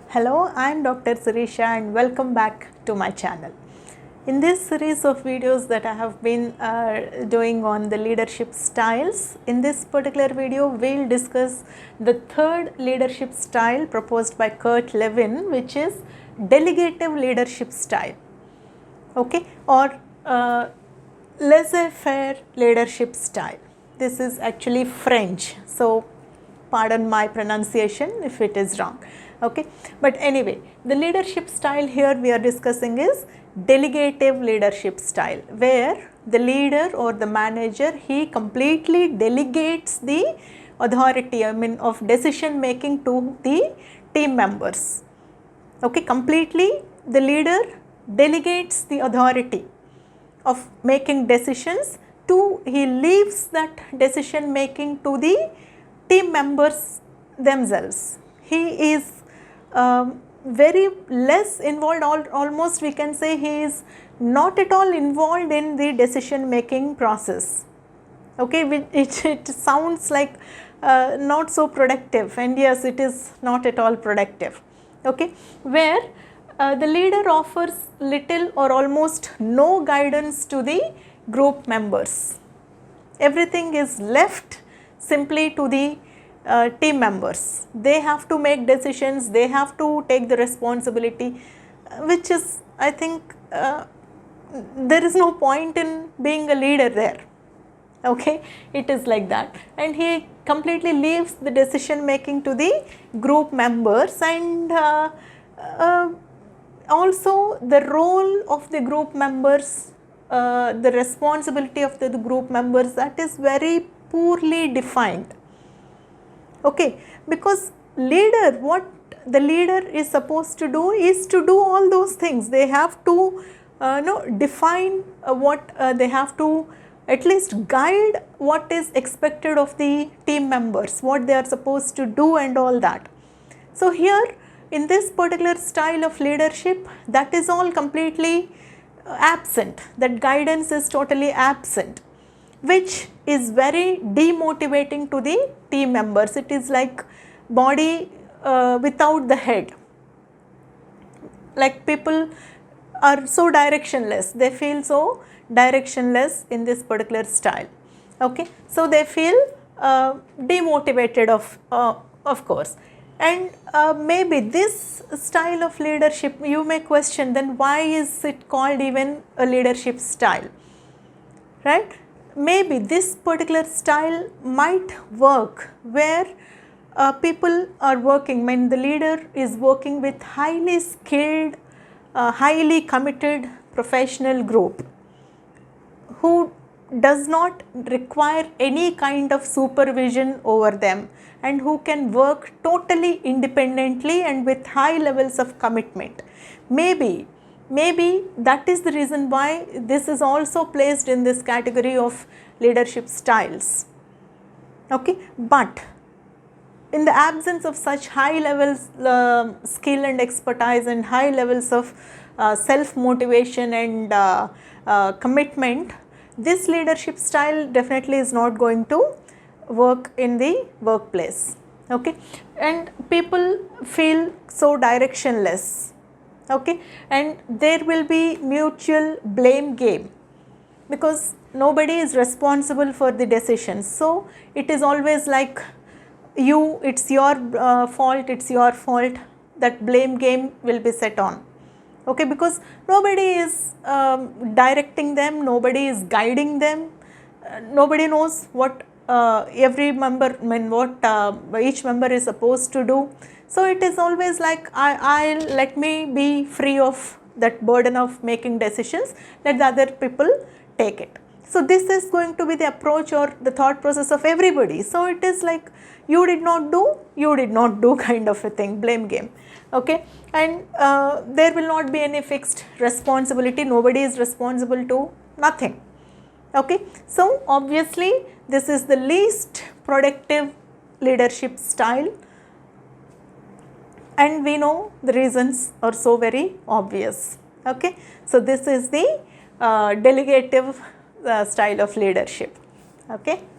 Hello, I am Dr. Sirisha and welcome back to my channel. In this series of videos that I have been doing on the leadership styles, in this particular video we will discuss the third leadership style proposed by Kurt Lewin, which is delegative leadership style, okay, or laissez-faire leadership style. This is actually French, so pardon my pronunciation if it is wrong, okay. But anyway, the leadership style here we are discussing is delegative leadership style, where the leader or the manager, he completely delegates the authority, of decision making to the team members, okay. Completely the leader delegates the authority of making decisions to, he leaves that decision making to the team members themselves. He is very less involved, almost we can say he is not at all involved in the decision making process, okay. It sounds like not so productive, and yes, it is not at all productive, okay, where the leader offers little or almost no guidance to the group members. Everything is left simply to the team members. They have to make decisions, they have to take the responsibility, which is, I think, there is no point in being a leader there, okay. It is like that, and he completely leaves the decision making to the group members, and also the role of the group members, the responsibility of the group members, that is very poorly defined, okay. Because leader, what the leader is supposed to do is to do all those things. They have to define what they have to at least guide what is expected of the team members, what they are supposed to do and all that. So here in this particular style of leadership, that is all completely absent, that guidance is totally absent, which is very demotivating to the team members. It is like body without the head, like people are so directionless, they feel so directionless in this particular style, okay. So they feel demotivated of course. And maybe this style of leadership, you may question, then why is it called even a leadership style, right? Maybe this particular style might work where people are working, when the leader is working with highly skilled, highly committed professional group who does not require any kind of supervision over them, and who can work totally independently and with high levels of commitment. Maybe that is the reason why this is also placed in this category of leadership styles, okay. But in the absence of such high levels skill and expertise and high levels of self motivation and commitment, this leadership style definitely is not going to work in the workplace, okay. And people feel so directionless, okay, and there will be mutual blame game, because nobody is responsible for the decisions. So it is always like you, it's your fault, it's your fault, that blame game will be set on, okay, because nobody is directing them, nobody is guiding them, nobody knows what every member, what each member is supposed to do. So it is always like, I'll let me be free of that burden of making decisions, let the other people take it. So this is going to be the approach or the thought process of everybody. So it is like, you did not do kind of a thing, blame game, okay. And there will not be any fixed responsibility, nobody is responsible to nothing, okay. So obviously this is the least productive leadership style, and we know the reasons are so very obvious, okay. So this is the delegative style of leadership, okay.